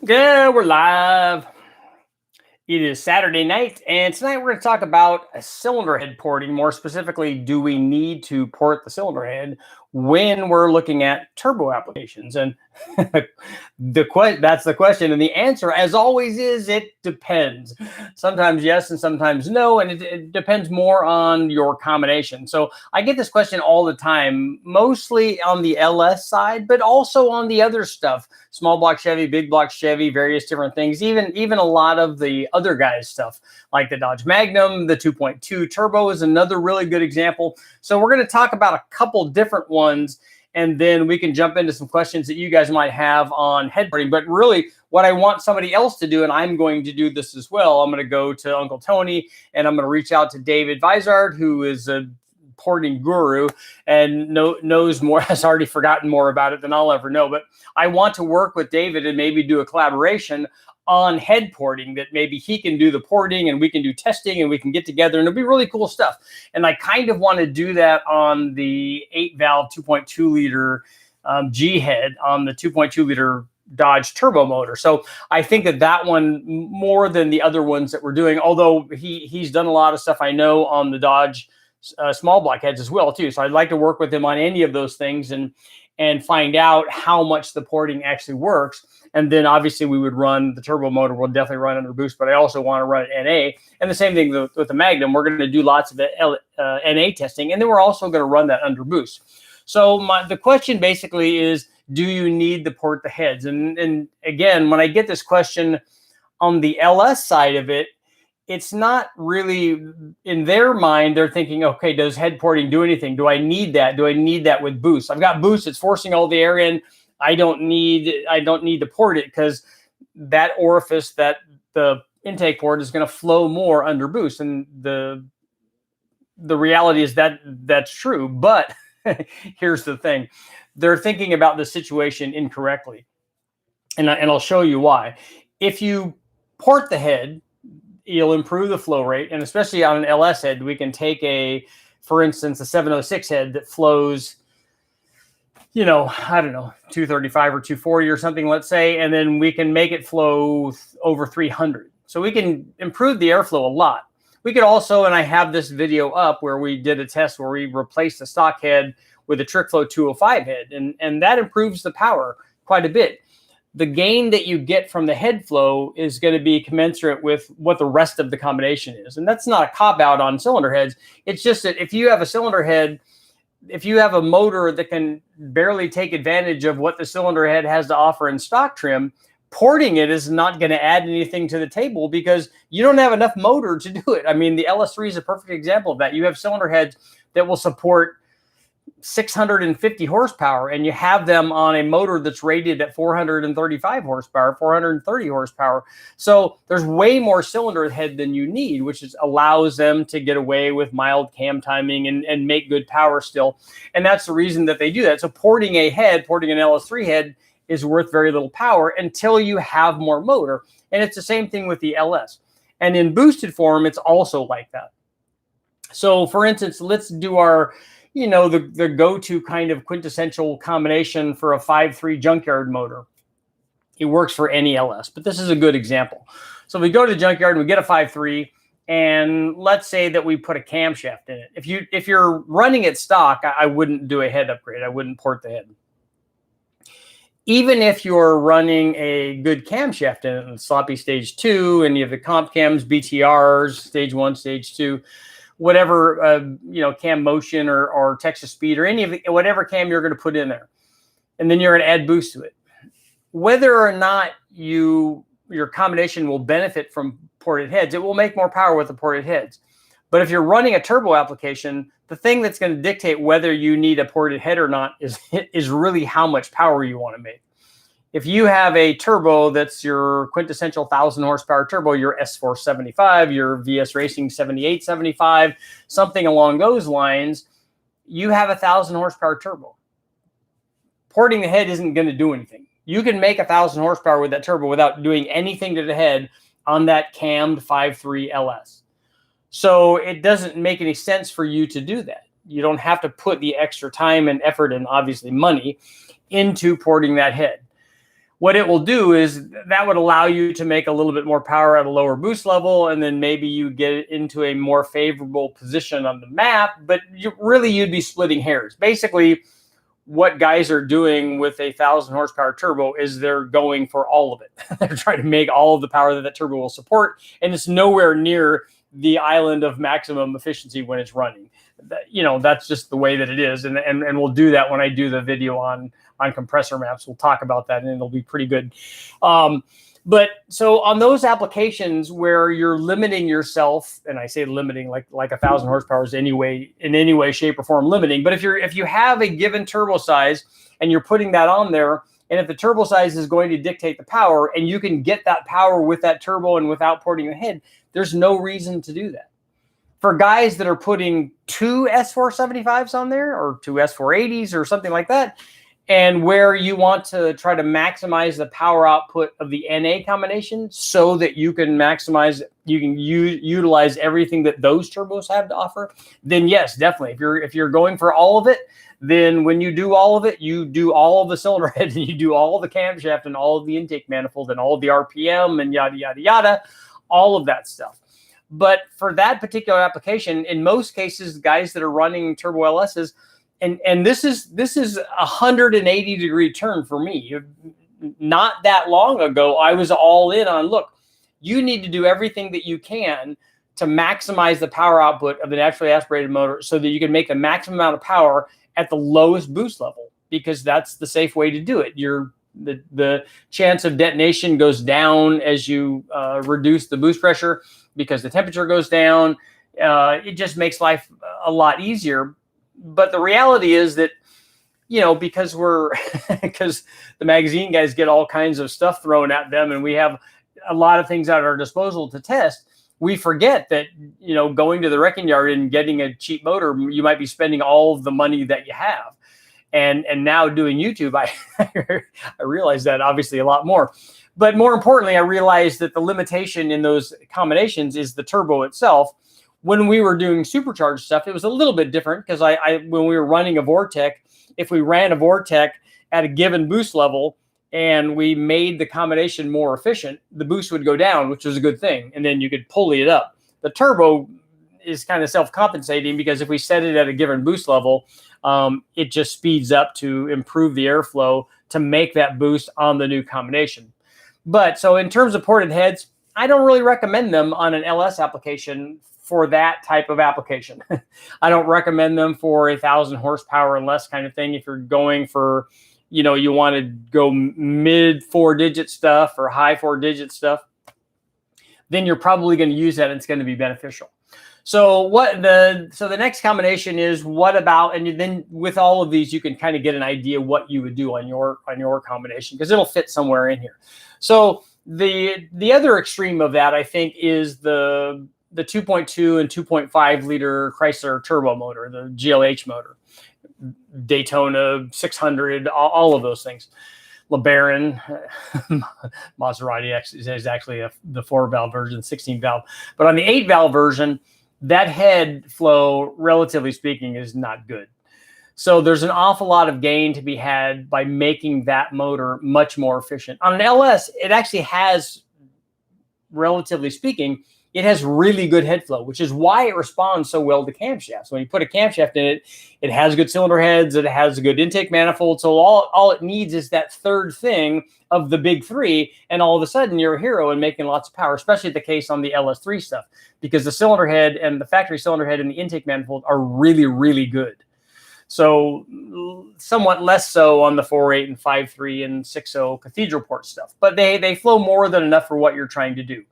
Yeah, we're live. It is Saturday night, and tonight we're going to talk about a cylinder head porting. More specifically, do we need to port the cylinder head when we're looking at turbo applications? And that's the question. And the answer, as always, is it depends. Sometimes yes, and sometimes no, and it depends more on your combination. So I get this question all the time, mostly on the LS side, but also on the other stuff. Small block Chevy, big block Chevy, various different things, even a lot of the other guys' stuff, like the Dodge Magnum. The 2.2 turbo is another really good example. So we're going to talk about a couple different ones, and then we can jump into some questions that you guys might have on head porting. But really, what I want somebody else to do, and I'm going to do this as well, I'm going to go to Uncle Tony, and I'm going to reach out to David VIZARD, who is a porting guru and knows more, has already forgotten more about it than I'll ever know. But I want to work with David and maybe do a collaboration on head porting, that maybe he can do the porting and we can do testing and we can get together, and it'll be really cool stuff. And I kind of want to do that on the 8-valve 2.2 liter G head on the 2.2 liter Dodge turbo motor. So I think that one more than the other ones that we're doing, although he's done a lot of stuff I know on the Dodge small block heads as well too. So I'd like to work with him on any of those things and find out how much the porting actually works. And then obviously we would run the turbo motor. We'll definitely run under boost, but I also want to run it NA. And the same thing with the Magnum. We're going to do lots of NA testing, and then we're also going to run that under boost. So the question basically is, do you need to port the heads? And again, when I get this question on the LS side of it, it's not really in their mind. They're thinking, okay, does head porting do anything? Do I need that? Do I need that with boost? I've got boost. It's forcing all the air in. I don't need to port it because that orifice, that the intake port, is going to flow more under boost. And the reality is that that's true. But here's the thing. They're thinking about the situation incorrectly. And I'll show you why. If you port the head, you'll improve the flow rate. And especially on an LS head, we can take for instance, a 706 head that flows, I don't know, 235 or 240 or something, let's say, and then we can make it flow over 300. So we can improve the airflow a lot. We could also, and I have this video up where we did a test where we replaced the stock head with a TrickFlow 205 head, and that improves the power quite a bit. The gain that you get from the head flow is going to be commensurate with what the rest of the combination is. And that's not a cop-out on cylinder heads. It's just that if you have a cylinder head, if you have a motor that can barely take advantage of what the cylinder head has to offer in stock trim, porting it is not going to add anything to the table because you don't have enough motor to do it. I mean, the LS3 is a perfect example of that. You have cylinder heads that will support 650 horsepower, and you have them on a motor that's rated at 435 horsepower, 430 horsepower. So there's way more cylinder head than you need, which allows them to get away with mild cam timing and make good power still. And that's the reason that they do that. So porting an LS3 head is worth very little power until you have more motor. And it's the same thing with the LS. And in boosted form, it's also like that. So for instance, let's do our the go-to kind of quintessential combination for a 5.3 junkyard motor. It works for any LS, but this is a good example. So we go to the junkyard and we get a 5.3, and let's say that we put a camshaft in it. If you're running it stock, I wouldn't do a head upgrade. I wouldn't port the head. Even if you're running a good camshaft in it, sloppy stage 2, and you have the comp cams, BTRs, stage 1, stage 2, whatever, cam motion or Texas speed or any of whatever cam you're going to put in there. And then you're going to add boost to it. Whether or not your combination will benefit from ported heads, it will make more power with the ported heads. But if you're running a turbo application, the thing that's going to dictate whether you need a ported head or not is really how much power you want to make. If you have a turbo that's your quintessential 1,000 horsepower turbo, your S475, your VS Racing 7875, something along those lines, you have a 1,000 horsepower turbo. Porting the head isn't going to do anything. You can make 1,000 horsepower with that turbo without doing anything to the head on that cammed 5.3 LS. So it doesn't make any sense for you to do that. You don't have to put the extra time and effort and obviously money into porting that head. what it will do is that would allow you to make a little bit more power at a lower boost level, and then maybe you get into a more favorable position on the map, but you'd be splitting hairs. Basically, what guys are doing with a 1,000 horsepower turbo is they're going for all of it. They're trying to make all of the power that turbo will support, and it's nowhere near the island of maximum efficiency when it's running. That's just the way that it is, and we'll do that when I do the video on compressor maps. We'll talk about that, and it'll be pretty good. But so on those applications where you're limiting yourself, and I say limiting like 1,000 horsepower is in any way, shape, or form limiting. But if you have a given turbo size and you're putting that on there, and if the turbo size is going to dictate the power, and you can get that power with that turbo and without porting ahead, there's no reason to do that. For guys that are putting two S475s on there or two S480s or something like that, and where you want to try to maximize the power output of the NA combination so that you can utilize everything that those turbos have to offer, then yes, definitely. If you're going for all of it, then when you do all of it, you do all of the cylinder head, and you do all of the camshaft and all of the intake manifold and all of the RPM and yada, yada, yada, all of that stuff. But for that particular application, in most cases, guys that are running turbo LSs, and this is a 180-degree turn for me. Not that long ago, I was all in on, look, you need to do everything that you can to maximize the power output of the naturally aspirated motor so that you can make the maximum amount of power at the lowest boost level, because that's the safe way to do it. The chance of detonation goes down as you reduce the boost pressure because the temperature goes down. It just makes life a lot easier. But the reality is that, because because the magazine guys get all kinds of stuff thrown at them, and we have a lot of things at our disposal to test, we forget that, going to the wrecking yard and getting a cheap motor, you might be spending all of the money that you have. And now doing YouTube, I realize that obviously a lot more. But more importantly, I realized that the limitation in those combinations is the turbo itself. When we were doing supercharged stuff, it was a little bit different because when we were running a Vortec, if we ran a Vortec at a given boost level and we made the combination more efficient, the boost would go down, which was a good thing. And then you could pulley it up. The turbo is kind of self-compensating because if we set it at a given boost level, it just speeds up to improve the airflow to make that boost on the new combination. But so in terms of ported heads, I don't really recommend them on an LS application for that type of application. I don't recommend them for 1,000 horsepower and less kind of thing. If you're going for, you want to go mid 4-digit stuff or high 4-digit stuff, then you're probably going to use that and it's going to be beneficial. So the next combination is what about, and then with all of these, you can kind of get an idea what you would do on your combination because it'll fit somewhere in here. So the other extreme of that, I think, is the 2.2 and 2.5 liter Chrysler turbo motor, the GLH motor, Daytona 600, all of those things. LeBaron, Maserati is actually the 4-valve version, 16-valve. But on the 8-valve version, that head flow, relatively speaking, is not good. So there's an awful lot of gain to be had by making that motor much more efficient. On an LS, it actually has, relatively speaking, it has really good head flow, which is why it responds so well to camshafts. When you put a camshaft in it, it has good cylinder heads, it has a good intake manifold. So all it needs is that third thing of the big three, and all of a sudden you're a hero and making lots of power, especially the case on the LS3 stuff, because the cylinder head and the factory cylinder head and the intake manifold are really, really good. So somewhat less so on the 4.8 and 5.3 and 6.0 cathedral port stuff, but they flow more than enough for what you're trying to do.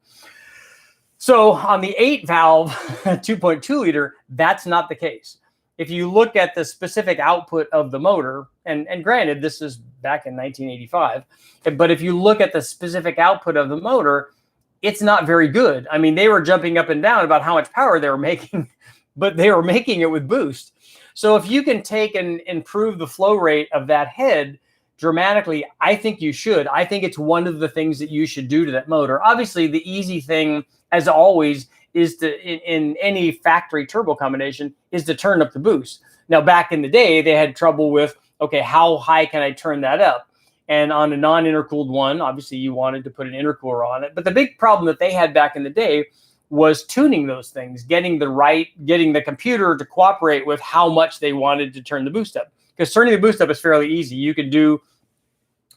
So on the 8-valve 2.2 liter, that's not the case. If you look at the specific output of the motor, and granted, this is back in 1985, but if you look at the specific output of the motor, it's not very good. I mean, they were jumping up and down about how much power they were making, but they were making it with boost. So if you can take and improve the flow rate of that head dramatically, I think you should. I think it's one of the things that you should do to that motor. Obviously, the easy thing, as always, is to, in any factory turbo combination, is to turn up the boost. Now, back in the day, they had trouble with, okay, how high can I turn that up? And on a non-intercooled one, obviously you wanted to put an intercooler on it. But the big problem that they had back in the day was tuning those things, getting the computer to cooperate with how much they wanted to turn the boost up. Because turning the boost up is fairly easy. You could do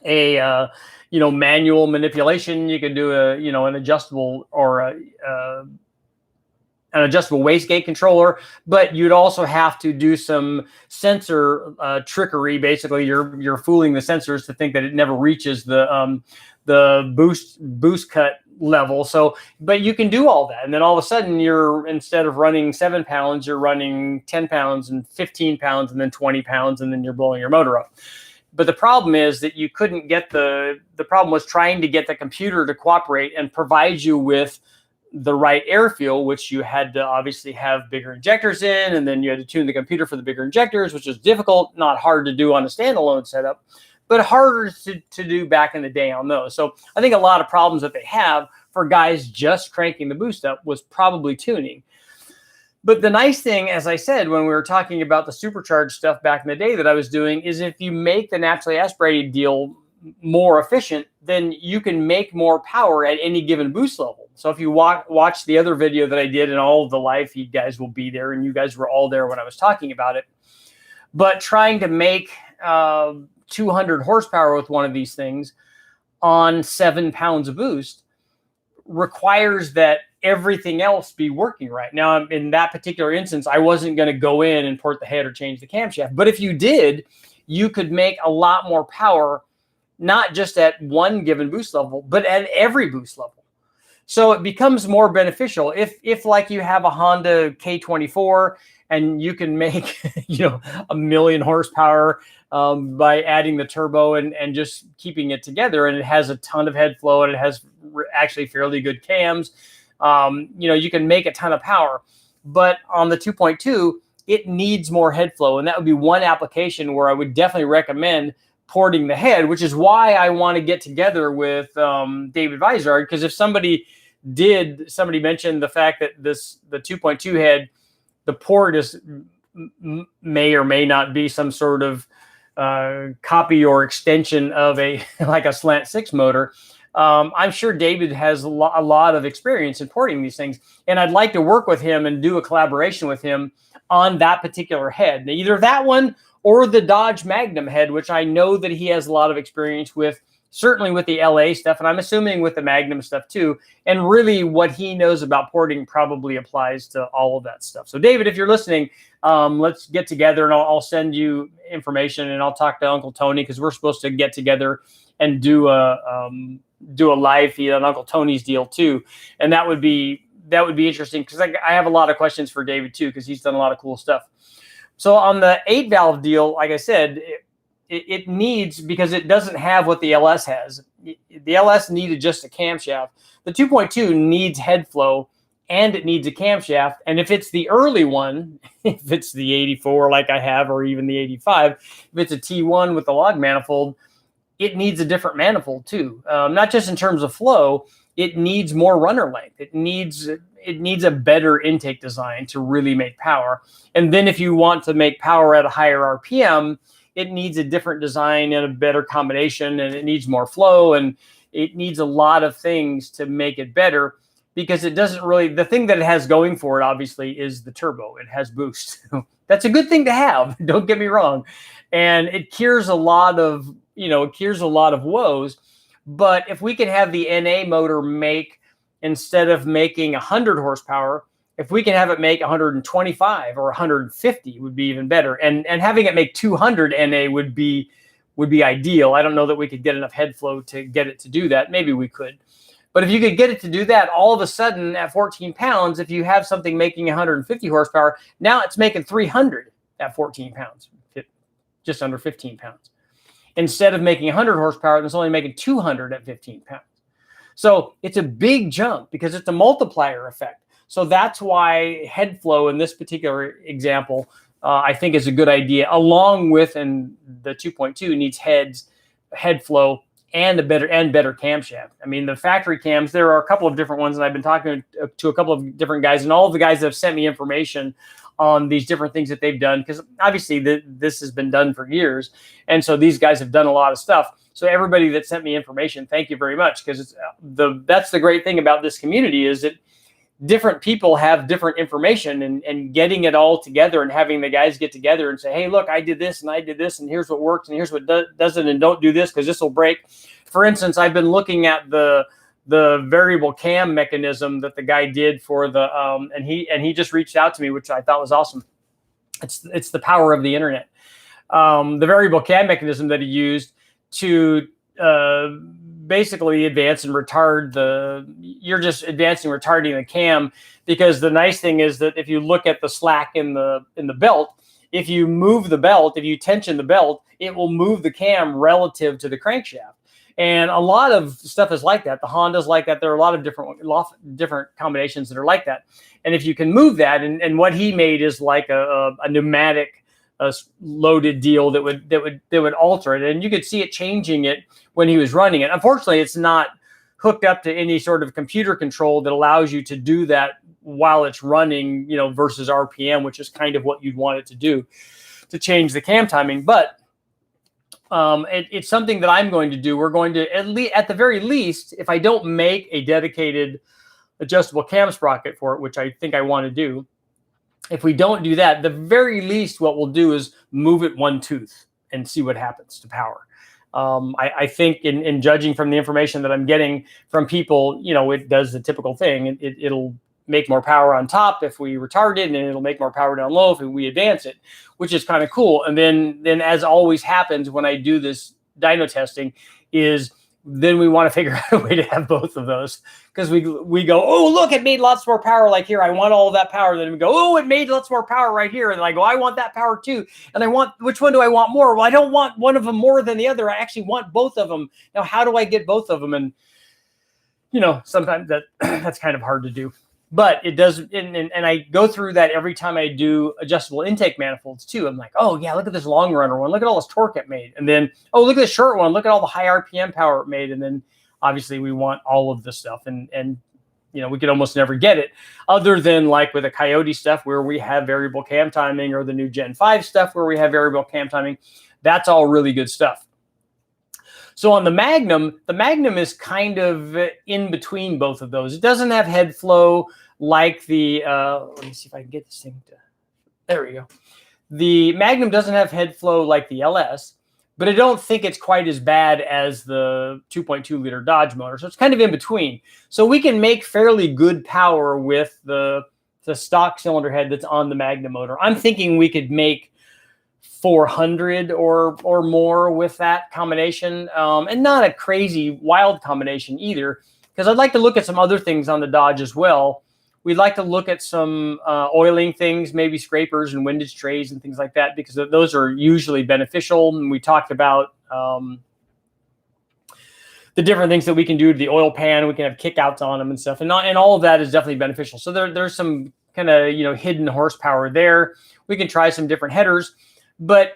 a manual manipulation. You could do an adjustable or an adjustable wastegate controller, but you'd also have to do some sensor trickery. Basically, you're fooling the sensors to think that it never reaches the boost cut level. So, but you can do all that, and then all of a sudden, instead of running 7 pounds, you're running 10 pounds and 15 pounds, and then 20 pounds, and then you're blowing your motor up. But the problem is that you couldn't get the problem was trying to get the computer to cooperate and provide you with the right air fuel, which you had to obviously have bigger injectors in, and then you had to tune the computer for the bigger injectors, which was difficult, not hard to do on a standalone setup, but harder to do back in the day on those. So I think a lot of problems that they have for guys just cranking the boost up was probably tuning. But the nice thing, as I said, when we were talking about the supercharged stuff back in the day that I was doing, is if you make the naturally aspirated deal more efficient, then you can make more power at any given boost level. So if you watch the other video that I did, and all of the live feed guys will be there, and you guys were all there when I was talking about it. But trying to make 200 horsepower with one of these things on 7 pounds of boost requires that everything else be working right. Now, in that particular instance, I wasn't going to go in and port the head or change the camshaft. But if you did, you could make a lot more power, not just at one given boost level, but at every boost level. So it becomes more beneficial if like you have a Honda K24 and you can make 1 million horsepower by adding the turbo and just keeping it together, and it has a ton of head flow and it has actually fairly good cams. You can make a ton of power, but on the 2.2, it needs more head flow, and that would be one application where I would definitely recommend porting the head, which is why I want to get together with David VIZARD, because if somebody mentioned the fact that the 2.2 head, the port is may or may not be some sort of copy or extension of a slant 6 motor. I'm sure David has a lot of experience in porting these things, and I'd like to work with him and do a collaboration with him on that particular head. Now, either that one or the Dodge Magnum head, which I know that he has a lot of experience with, certainly with the LA stuff, and I'm assuming with the Magnum stuff too. And really what he knows about porting probably applies to all of that stuff. So David, if you're listening, let's get together, and I'll send you information, and I'll talk to Uncle Tony, because we're supposed to get together and do a live feed on Uncle Tony's deal too. And that would be interesting, because I have a lot of questions for David too, because he's done a lot of cool stuff. So on the 8-valve deal, like I said, it needs, because it doesn't have what the LS has. The LS needed just a camshaft. The 2.2 needs head flow, and it needs a camshaft. And if it's the early one, if it's the 84 like I have, or even the 85, if it's a T1 with the log manifold, it needs a different manifold too. Not just in terms of flow, it needs more runner length. It needs a better intake design to really make power. And then if you want to make power at a higher RPM, it needs a different design and a better combination, and it needs more flow, and it needs a lot of things to make it better, because it doesn't really, the thing that it has going for it obviously is the turbo. It has boost. That's a good thing to have, don't get me wrong. And it cures a lot of woes. But if we can have the NA motor make, instead of making 100 horsepower, if we can have it make 125 or 150 would be even better. And having it make 200 NA would be ideal. I don't know that we could get enough head flow to get it to do that. Maybe we could. But if you could get it to do that, all of a sudden at 14 pounds, if you have something making 150 horsepower, now it's making 300 at 14 pounds, just under 15 pounds. Instead of making 100 horsepower, it's only making 200 at 15 pounds. So it's a big jump, because it's a multiplier effect. So that's why head flow in this particular example, I think, is a good idea, along with, and the 2.2 needs head flow and better camshaft. I mean, the factory cams, there are a couple of different ones, and I've been talking to a couple of different guys, and all of the guys that have sent me information on these different things that they've done, because obviously this has been done for years, and so these guys have done a lot of stuff. So everybody that sent me information, thank you very much, because that's the great thing about this community, is that different people have different information, and getting it all together and having the guys get together and say, hey, look, I did this and I did this, and here's what works and here's what doesn't, and don't do this because this will break. For instance, I've been looking at the variable cam mechanism that the guy did for the and he just reached out to me, which I thought was awesome. It's the power of the internet. The variable cam mechanism that he used to basically advance and retard you're just advancing, retarding the cam, because the nice thing is that if you look at the slack in the belt, if you move the belt, if you tension the belt, it will move the cam relative to the crankshaft. And a lot of stuff is like that. The Honda's like that. There are a lot of different combinations that are like that. And if you can move that, and what he made is like a pneumatic loaded deal that would alter it, and you could see it changing it when he was running it. Unfortunately, it's not hooked up to any sort of computer control that allows you to do that while it's running, versus RPM, which is kind of what you'd want it to do to change the cam timing. But it's something that I'm going to do. We're going to, at the very least, if I don't make a dedicated adjustable cam sprocket for it, which I think I want to do, if we don't do that, the very least what we'll do is move it one tooth and see what happens to power. I think in judging from the information that I'm getting from people, it does the typical thing. It'll make more power on top if we retard it, and it'll make more power down low if we advance it, which is kind of cool. And then as always happens when I do this dyno testing, is then we want to figure out a way to have both of those, because we go, oh, look, it made lots more power. Like here, I want all of that power. Then we go, oh, it made lots more power right here. And I go, I want that power too. And which one do I want more? Well, I don't want one of them more than the other. I actually want both of them. Now, how do I get both of them? And, sometimes that's kind of hard to do. But it does, and I go through that every time I do adjustable intake manifolds too. I'm like, oh yeah, look at this long runner one. Look at all this torque it made. And then, oh, look at this short one. Look at all the high RPM power it made. And then obviously we want all of this stuff. And we could almost never get it, other than like with the Coyote stuff where we have variable cam timing, or the new Gen 5 stuff where we have variable cam timing. That's all really good stuff. So on the Magnum is kind of in between both of those. It doesn't have head flow like the, let me see if I can get this thing to, there we go. The Magnum doesn't have head flow like the LS, but I don't think it's quite as bad as the 2.2 liter Dodge motor. So it's kind of in between. So we can make fairly good power with the stock cylinder head that's on the Magnum motor. I'm thinking we could make 400 or more with that combination, and not a crazy wild combination either, because I'd like to look at some other things on the Dodge as well. We'd like to look at some oiling things, maybe scrapers and windage trays and things like that, because those are usually beneficial. And we talked about the different things that we can do to the oil pan. We can have kickouts on them and stuff, and all of that is definitely beneficial. So there's some kind of hidden horsepower there. We can try some different headers. But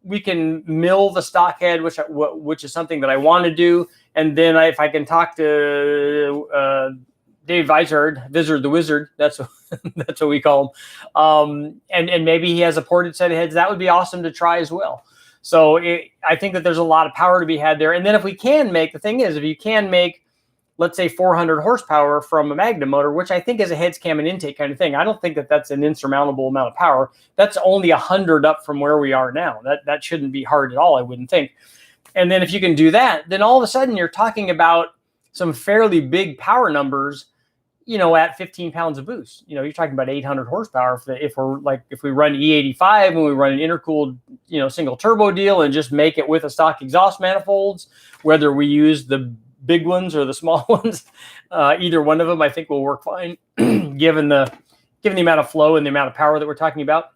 we can mill the stock head, which is something that I want to do. And then if I can talk to Dave VIZARD the Wizard, that's what we call him, and maybe he has a ported set of heads, that would be awesome to try as well. So I think that there's a lot of power to be had there. And then if we can make, the thing is, if you can make, let's say 400 horsepower from a Magnum motor, which I think is a heads, cam, and intake kind of thing. I don't think that that's an insurmountable amount of power. That's only 100 up from where we are now. That shouldn't be hard at all, I wouldn't think. And then if you can do that, then all of a sudden you're talking about some fairly big power numbers, at 15 pounds of boost. You're talking about 800 horsepower if we run E85 and we run an intercooled, single turbo deal and just make it with a stock exhaust manifolds, whether we use the big ones or the small ones, either one of them I think will work fine, given the amount of flow and the amount of power that we're talking about.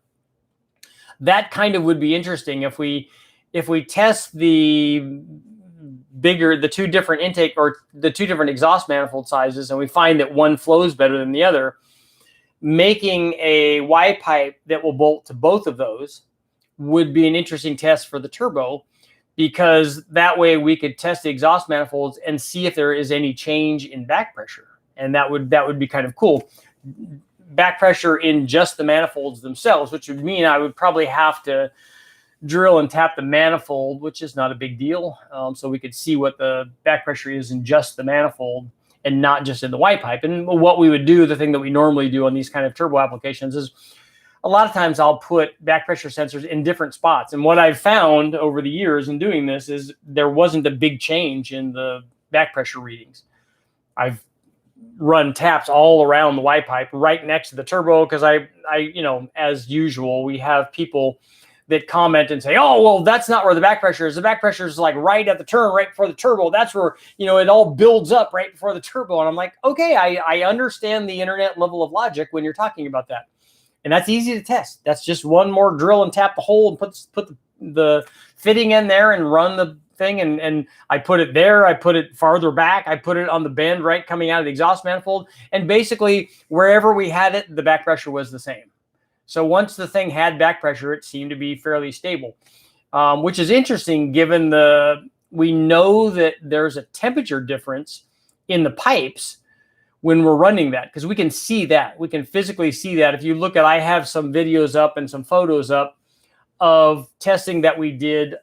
That kind of would be interesting if we test the two different intake or the two different exhaust manifold sizes, and we find that one flows better than the other. Making a Y pipe that will bolt to both of those would be an interesting test for the turbo, because that way we could test the exhaust manifolds and see if there is any change in back pressure. And that would be kind of cool. back pressure in just the manifolds themselves, which would mean I would probably have to drill and tap the manifold, which is not a big deal. So we could see what the back pressure is in just the manifold and not just in the Y pipe. And what we would do, the thing that we normally do on these kind of turbo applications, is a lot of times I'll put back pressure sensors in different spots. And what I've found over the years in doing this is there wasn't a big change in the back pressure readings. I've run taps all around the Y pipe right next to the turbo because I, you know, as usual, we have people that comment and say, oh, well, that's not where the back pressure is. The back pressure is like right at the turn, right before the turbo. That's where, you know, it all builds up right before the turbo. And I'm like, okay, I understand the internet level of logic when you're talking about that. And that's easy to test. That's just one more drill and tap the hole and put the fitting in there and run the thing. And I put it there. I put it farther back. I put it on the bend right coming out of the exhaust manifold. And basically, wherever we had it, the back pressure was the same. So once the thing had back pressure, it seemed to be fairly stable, which is interesting given we know that there's a temperature difference in the pipes when we're running that, because we can see that. We can physically see that. If you look at, I have some videos up and some photos up of testing that we did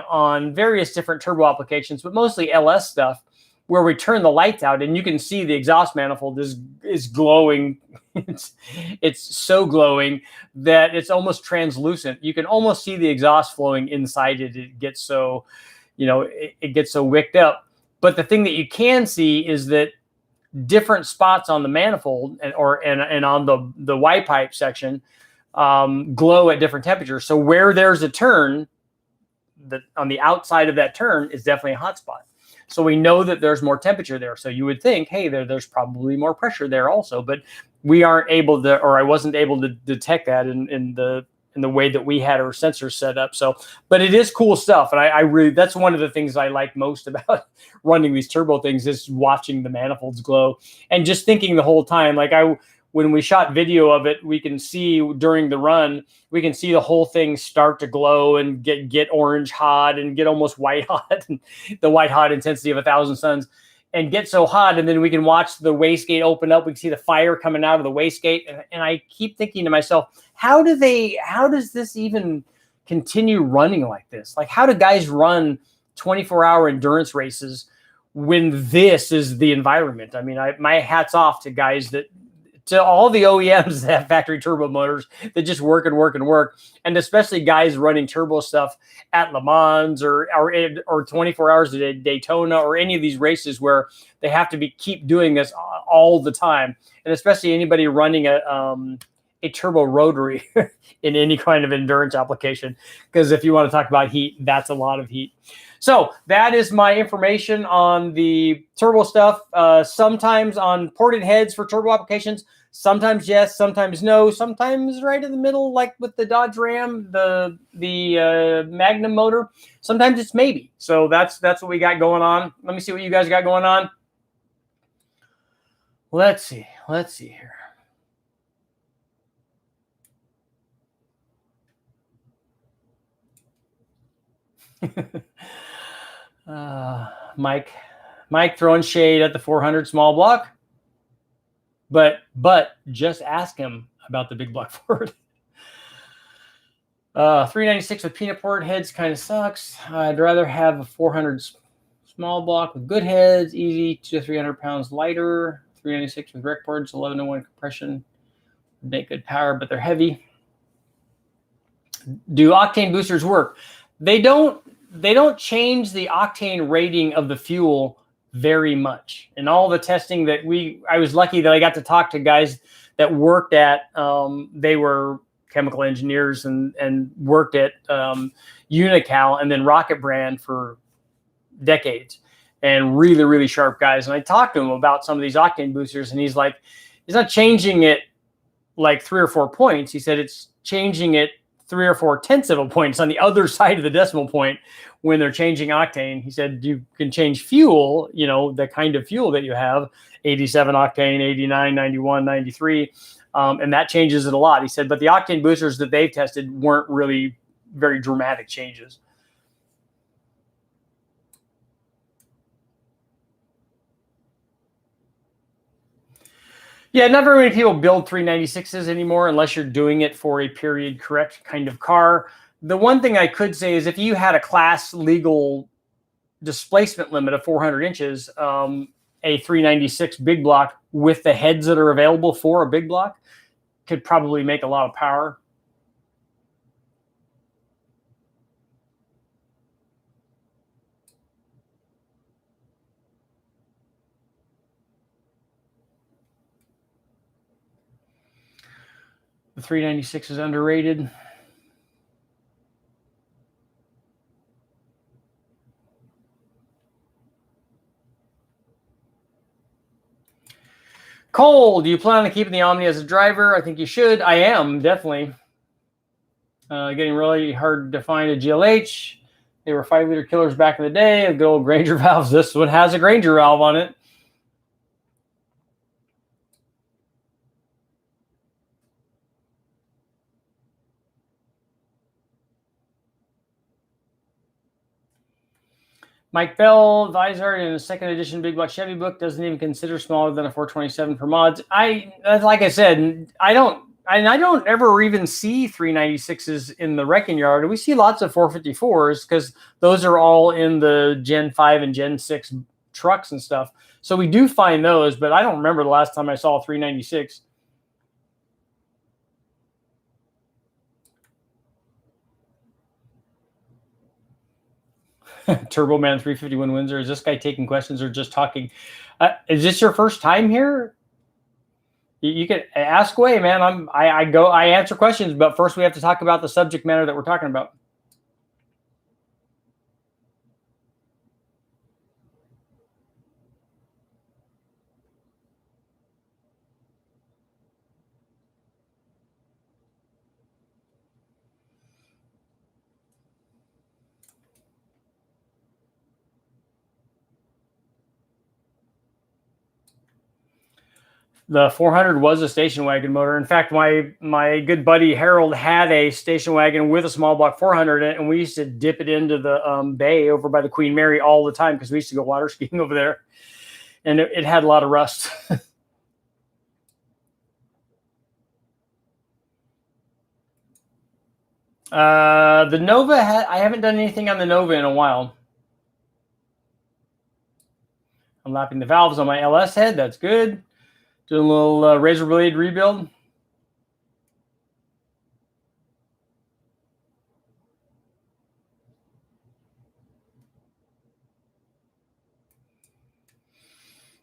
on various different turbo applications, but mostly LS stuff, where we turn the lights out and you can see the exhaust manifold is glowing. It's so glowing that it's almost translucent. You can almost see the exhaust flowing inside it. It gets so, you know, it gets so wicked up. But the thing that you can see is that different spots on the manifold and on the Y pipe section glow at different temperatures. So where there's a turn, on the outside of that turn is definitely a hot spot. So we know that there's more temperature there. So you would think, hey, there's probably more pressure there also, but we aren't able to, or I wasn't able to detect that in the way that we had our sensors set up. So, but it is cool stuff. And I really, that's one of the things I like most about running these turbo things is watching the manifolds glow and just thinking the whole time, like when we shot video of it, we can see during the run, we can see the whole thing start to glow and get orange hot and get almost white hot, and the white hot intensity of 1,000 suns, and get so hot. And then we can watch the wastegate open up. We can see the fire coming out of the wastegate. And I keep thinking to myself, how does this even continue running like this? Like, how do guys run 24-hour endurance races when this is the environment? I mean, my hat's off to guys to all the OEMs that have factory turbo motors that just work and work and work, and especially guys running turbo stuff at Le Mans or 24 hours at Daytona or any of these races where they have to keep doing this all the time, and especially anybody running a turbo rotary in any kind of endurance application, because if you want to talk about heat, that's a lot of heat. So that is my information on the turbo stuff. Sometimes on ported heads for turbo applications, sometimes yes, sometimes no, sometimes right in the middle, like with the Dodge Ram, the Magnum motor. Sometimes it's maybe. So that's what we got going on. Let me see what you guys got going on. Let's see here. Mike throwing shade at the 400 small block, but just ask him about the big block Ford. 396 with peanut ported heads kind of sucks. I'd rather have a 400 small block with good heads, easy, 200 to 300 pounds lighter. 396 with rec ports, 1101 compression, make good power, but they're heavy. Do octane boosters work? They don't change the octane rating of the fuel very much. And all the testing that I was lucky that I got to talk to guys that worked at, they were chemical engineers and worked at Unical and then Rocket Brand for decades, and really, really sharp guys. And I talked to him about some of these octane boosters, and he's like, it's not changing it like 3 or 4 points. He said it's changing it 3 or 4 tenths of a point. It's on the other side of the decimal point when they're changing octane. He said you can change fuel, you know, the kind of fuel that you have, 87 octane, 89, 91, 93, and that changes it a lot. He said, but the octane boosters that they've tested weren't really very dramatic changes. Yeah, not very many people build 396s anymore unless you're doing it for a period correct kind of car. The one thing I could say is if you had a class legal displacement limit of 400 inches, a 396 big block with the heads that are available for a big block could probably make a lot of power. The 396 is underrated. Cole, do you plan on keeping the Omni as a driver? I think you should. I am, definitely. Getting really hard to find a GLH. They were 5-liter killers back in the day. The good old Granger valves. This one has a Granger valve on it. Mike Bell, VIZARD in a second edition Big Block Chevy book doesn't even consider smaller than a 427 for mods. Like I said, I don't ever even see 396s in the wrecking yard. We see lots of 454s because those are all in the Gen 5 and Gen 6 trucks and stuff. So we do find those, but I don't remember the last time I saw a 396. Turbo Man 351 Windsor. Is this guy taking questions or just talking? Is this your first time here? You can ask away, man. I answer questions, but first we have to talk about the subject matter that we're talking about. The 400 was a station wagon motor. In fact, my good buddy Harold had a station wagon with a small block 400 in it, and we used to dip it into the bay over by the Queen Mary all the time because we used to go water skiing over there, and it had a lot of rust. The Nova, I haven't done anything on the Nova in a while. I'm lapping the valves on my LS head. That's good. Doing a little razor blade rebuild.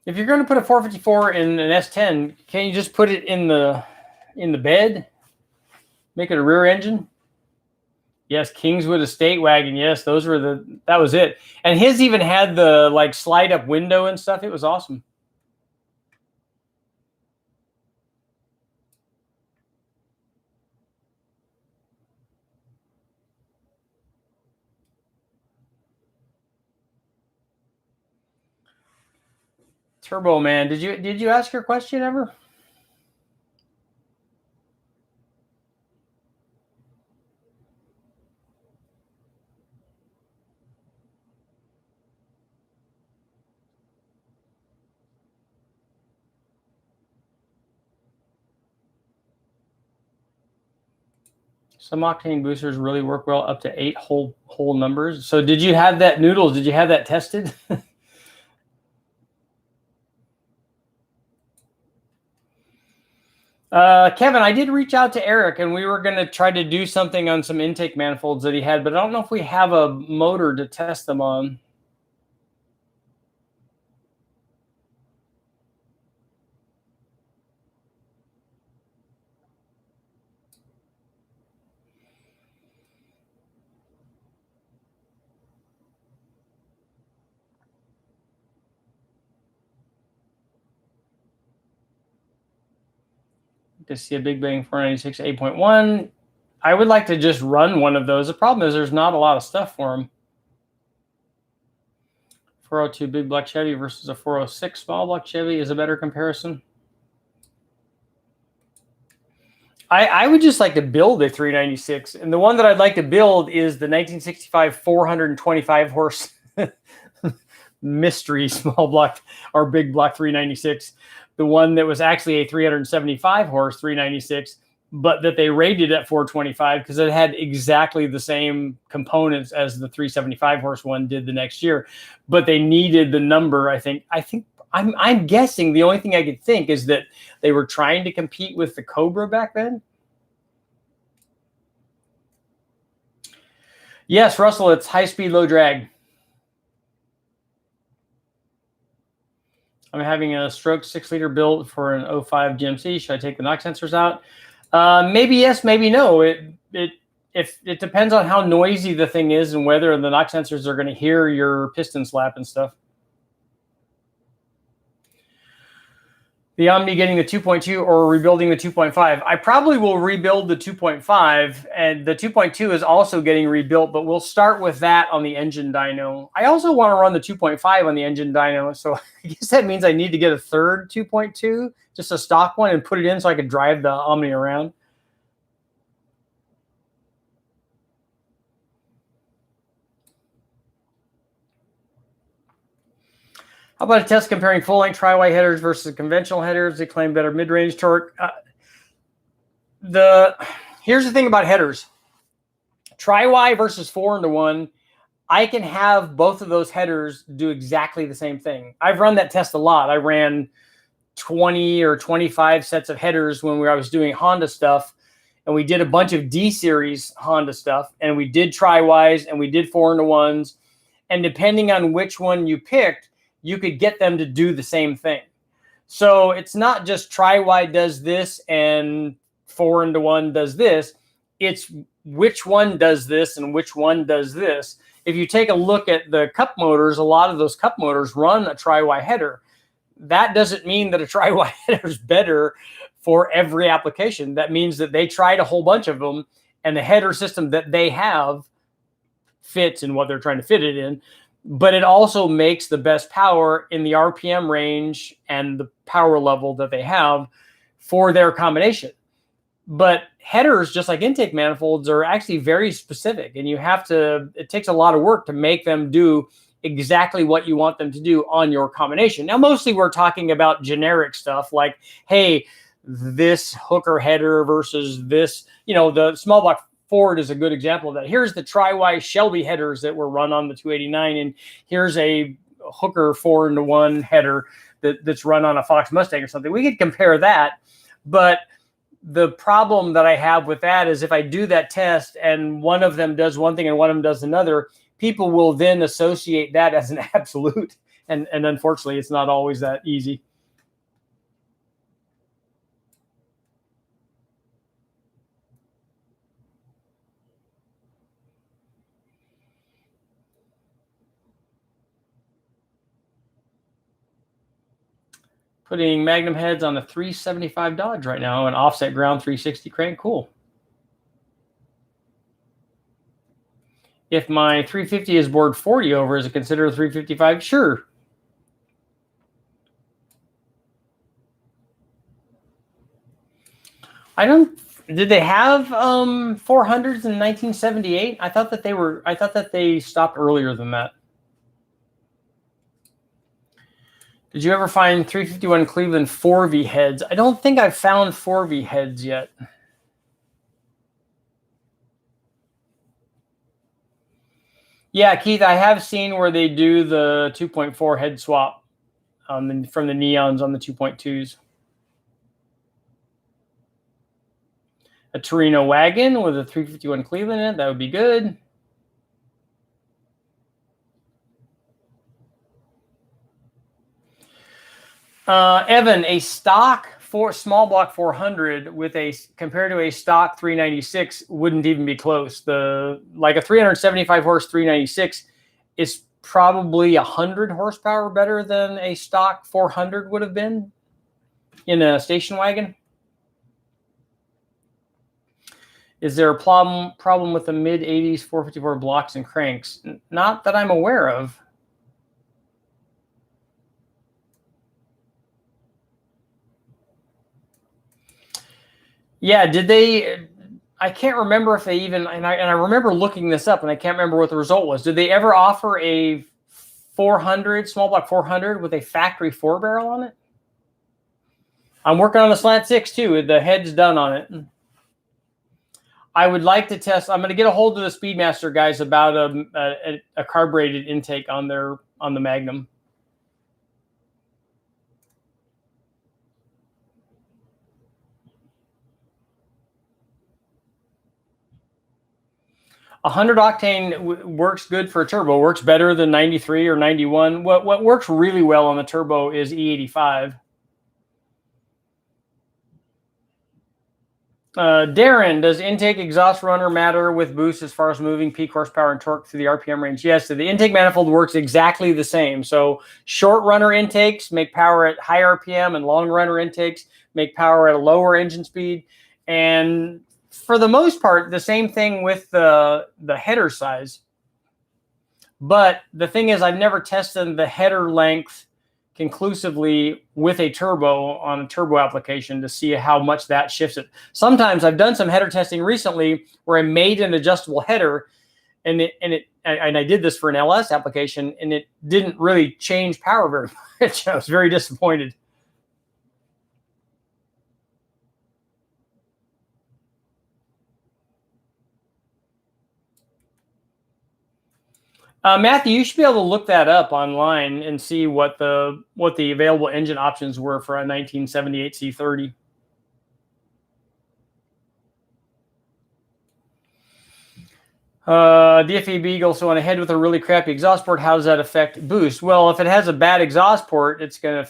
If you're going to put a 454 in an S10, can't you just put it in the bed? Make it a rear engine? Yes, Kingswood Estate Wagon. Yes, that was it. And his even had the like slide up window and stuff. It was awesome. Turbo Man, did you ask your question ever? Some Octane boosters really work well up to 8 whole numbers. So did you have that, Noodles? Did you have that tested? Kevin, I did reach out to Eric, and we were going to try to do something on some intake manifolds that he had, but I don't know if we have a motor to test them on. To see a Big Bang 496 8.1. I would like to just run one of those. The problem is there's not a lot of stuff for them. 402 Big Block Chevy versus a 406 Small Block Chevy is a better comparison. I would just like to build a 396. And the one that I'd like to build is the 1965 425 horse mystery small block or big block 396. the one that was actually a 375 horse 396, but that they rated at 425 because it had exactly the same components as the 375 horse one did the next year. But they needed the number. I'm guessing the only thing I could think is that they were trying to compete with the Cobra back then. Yes, Russell, it's high speed, low drag. I'm having a stroke 6-liter built for an 05 GMC. Should I take the knock sensors out? Maybe yes, maybe no. It depends on how noisy the thing is and whether the knock sensors are going to hear your piston slap and stuff. The Omni getting the 2.2 or rebuilding the 2.5. I probably will rebuild the 2.5, and the 2.2 is also getting rebuilt, but we'll start with that on the engine dyno. I also want to run the 2.5 on the engine dyno, so I guess that means I need to get a third 2.2, just a stock one, and put it in so I could drive the Omni around. How about a test comparing full-length tri-Y headers versus conventional headers? They claim better mid-range torque. Here's the thing about headers. Tri-Y versus 4-into-1, I can have both of those headers do exactly the same thing. I've run that test a lot. I ran 20 or 25 sets of headers when I was doing Honda stuff, and we did a bunch of D-series Honda stuff, and we did tri-Ys, and we did 4-into-1s, and depending on which one you picked, you could get them to do the same thing. So it's not just tri-Y does this and 4-into-1 does this. It's which one does this and which one does this. If you take a look at the cup motors, a lot of those cup motors run a tri-Y header. That doesn't mean that a tri-Y header is better for every application. That means that they tried a whole bunch of them, and the header system that they have fits in what they're trying to fit it in. But it also makes the best power in the RPM range and the power level that they have for their combination. But headers, just like intake manifolds, are actually very specific, and it takes a lot of work to make them do exactly what you want them to do on your combination. Now, mostly we're talking about generic stuff like, hey, this hooker header versus this, the small block Ford is a good example of that. Here's the tri-Y Shelby headers that were run on the 289, and here's a hooker 4-into-1 header that's run on a Fox Mustang or something. We could compare that, but the problem that I have with that is if I do that test and one of them does one thing and one of them does another, people will then associate that as an absolute, and unfortunately, it's not always that easy. Putting Magnum heads on a 375 Dodge right now, an offset ground 360 crank. Cool. If my 350 is bored 40 over, is it considered a 355? Sure. Did they have 400s in 1978? I thought that they stopped earlier than that. Did you ever find 351 Cleveland 4V heads? I don't think I've found 4V heads yet. Yeah, Keith, I have seen where they do the 2.4 head swap from the Neons on the 2.2s. A Torino wagon with a 351 Cleveland in it, that would be good. Evan, a stock small block 400 compared to a stock 396 wouldn't even be close. Like a 375 horse 396 is probably 100 horsepower better than a stock 400 would have been in a station wagon. Is there a problem with the mid 80s 454 blocks and cranks? Not that I'm aware of. Yeah, did they? I can't remember if they even, and I remember looking this up, and I can't remember what the result was. Did they ever offer a 400 small block 400 with a factory 4-barrel on it? I'm working on the Slant 6 too. The head's done on it. I would like to test. I'm going to get a hold of the Speedmaster guys about a carbureted intake on the Magnum. A 100 octane works good for a turbo. Works better than 93 or 91. What works really well on the turbo is E85. Darren, does intake exhaust runner matter with boost as far as moving peak horsepower and torque through the RPM range? Yes, so the intake manifold works exactly the same. So short runner intakes make power at high RPM, and long runner intakes make power at a lower engine speed. And for the most part, the same thing with the header size. But the thing is, I've never tested the header length conclusively with a turbo on a turbo application to see how much that shifts it. Sometimes I've done some header testing recently where I made an adjustable header, and I did this for an LS application, and it didn't really change power very much. I was very disappointed. Matthew, you should be able to look that up online and see what the available engine options were for a 1978 C30. DFA Beagle, so on ahead with a really crappy exhaust port, how does that affect boost? Well, if it has a bad exhaust port, it's going to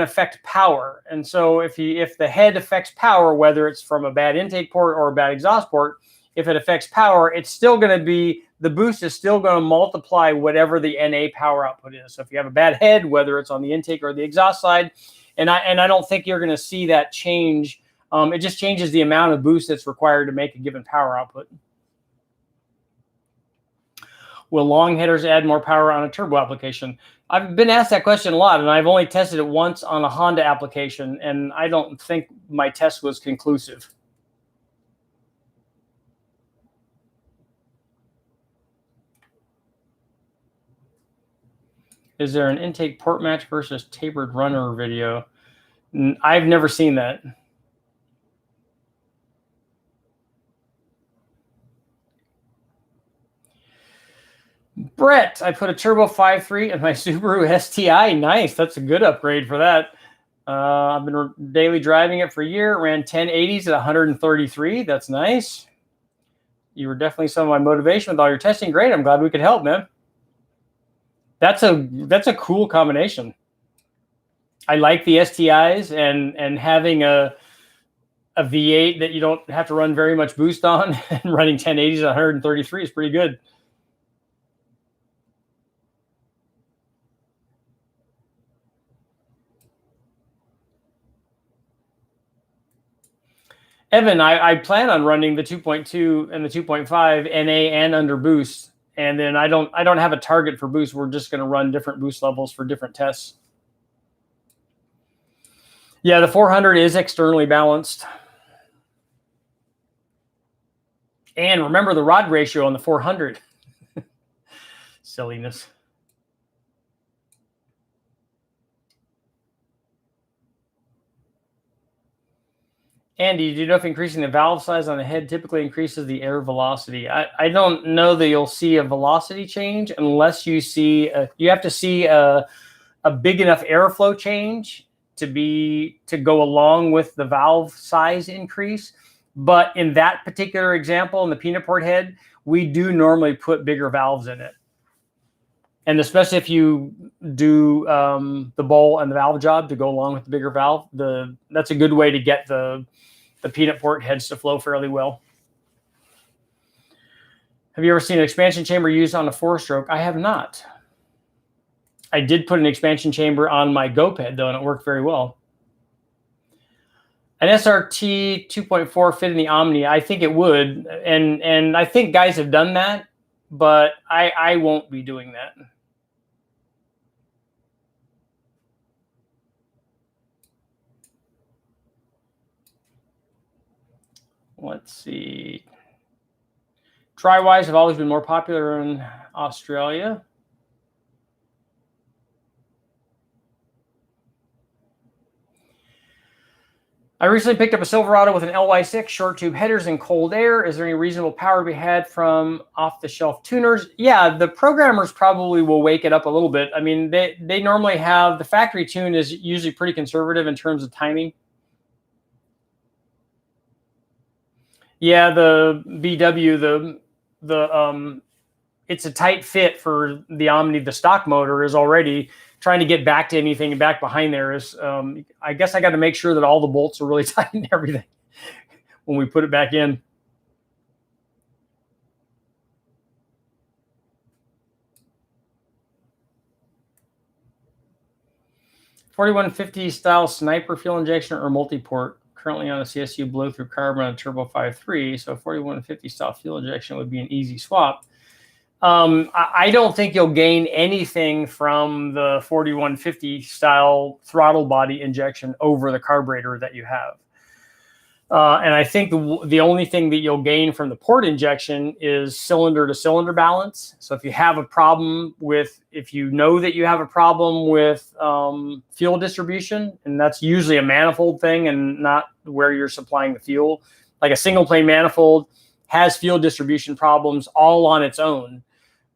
affect power. And so if the head affects power, whether it's from a bad intake port or a bad exhaust port, if it affects power, it's still going to be, the boost is still going to multiply whatever the NA power output is. So if you have a bad head, whether it's on the intake or the exhaust side, and I don't think you're going to see that change. It just changes the amount of boost that's required to make a given power output. Will long headers add more power on a turbo application? I've been asked that question a lot, and I've only tested it once on a Honda application, and I don't think my test was conclusive. Is there an intake port match versus tapered runner video? I've never seen that. Brett, I put a turbo 5.3 in my Subaru STI. Nice. That's a good upgrade for that. I've been daily driving it for a year. Ran 1080s at 133. That's nice. You were definitely some of my motivation with all your testing. Great. I'm glad we could help, man. That's a cool combination. I like the STIs and having a V8 that you don't have to run very much boost on, and running 1080s at 133 is pretty good. Evan, I plan on running the 2.2 and the 2.5 NA and under boost, and then I don't have a target for boost. We're just going to run different boost levels for different tests. Yeah, the 400 is externally balanced. And remember the rod ratio on the 400. Silliness. Andy, do you know if increasing the valve size on the head typically increases the air velocity? I don't know that you'll see a velocity change unless you see you have to see a big enough airflow change to go along with the valve size increase. But in that particular example, in the peanut port head, we do normally put bigger valves in it. And especially if you do the bowl and the valve job to go along with the bigger valve, that's a good way to get the peanut port heads to flow fairly well. Have you ever seen an expansion chamber used on a 4-stroke? I have not. I did put an expansion chamber on my GoPed, though, and it worked very well. An SRT 2.4 fit in the Omni? I think it would. And I think guys have done that, but I won't be doing that. Let's see. Tri-Wise have always been more popular in Australia. I recently picked up a Silverado with an LY6, short tube headers and cold air. Is there any reasonable power to be had from off-the-shelf tuners? Yeah, the programmers probably will wake it up a little bit. I mean, they normally have, the factory tune is usually pretty conservative in terms of timing. Yeah, the VW, it's a tight fit for the Omni. The stock motor is already trying to get back to anything back behind there is, I guess I got to make sure that all the bolts are really tight and everything when we put it back in. .4150 style sniper fuel injection or multi-port, currently on a CSU blow through carb on a turbo 5.3. So 4150 style fuel injection would be an easy swap. I don't think you'll gain anything from the 4150 style throttle body injection over the carburetor that you have. And I think the only thing that you'll gain from the port injection is cylinder to cylinder balance. So if you have a problem with, if you know that you have a problem with fuel distribution, and that's usually a manifold thing and not where you're supplying the fuel, like a single plane manifold has fuel distribution problems all on its own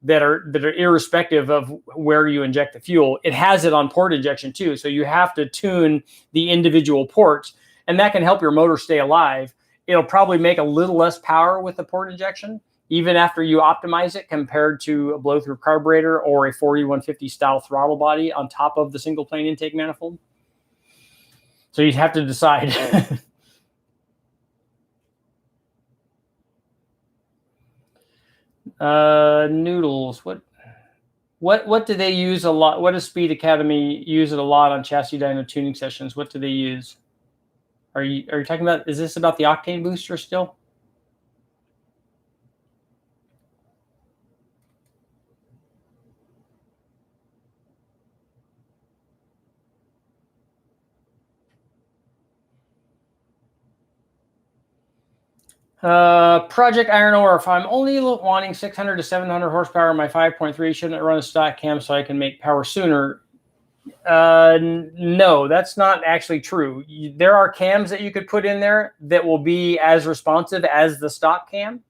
that are irrespective of where you inject the fuel. It has it on port injection too. So you have to tune the individual ports, and that can help your motor stay alive. It'll probably make a little less power with the port injection, even after you optimize it, compared to a blow-through carburetor or a 4150 style throttle body on top of the single plane intake manifold. So you'd have to decide. Noodles. What do they use a lot? What does Speed Academy use it a lot on chassis dyno tuning sessions? What do they use? Are you talking about, is this about the Octane booster still? Project Iron Ore. If I'm only wanting 600 to 700 horsepower in my 5.3, shouldn't it run a stock cam so I can make power sooner? No, that's not actually true. There are cams that you could put in there that will be as responsive as the stock cam.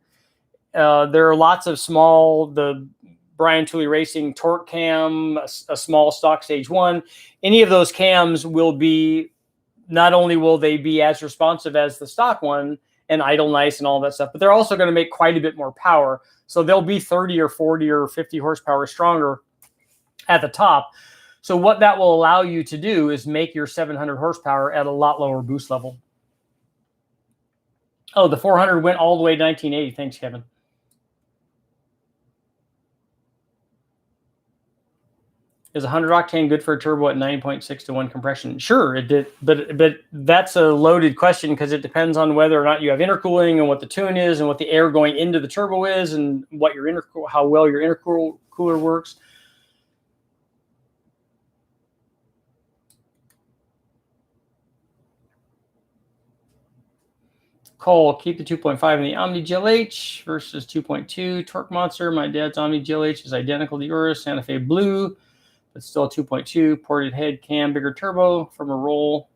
There are lots of small, the Brian Tooley Racing torque cam, a small stock stage 1. Any of those cams will be, not only will they be as responsive as the stock one and idle nice and all that stuff, but they're also going to make quite a bit more power. So they'll be 30 or 40 or 50 horsepower stronger at the top. So what that will allow you to do is make your 700 horsepower at a lot lower boost level. Oh, the 400 went all the way to 1980. Thanks, Kevin. Is 100 octane good for a turbo at 9.6 to 1 compression? Sure, it did, but that's a loaded question because it depends on whether or not you have intercooling and what the tune is and what the air going into the turbo is and what your how well your intercooler works. Cole, keep the 2.5 in the Omni GLH versus 2.2 Torque Monster. My dad's Omni GLH is identical to yours, Santa Fe Blue, but still 2.2 ported head cam, bigger turbo from a roll.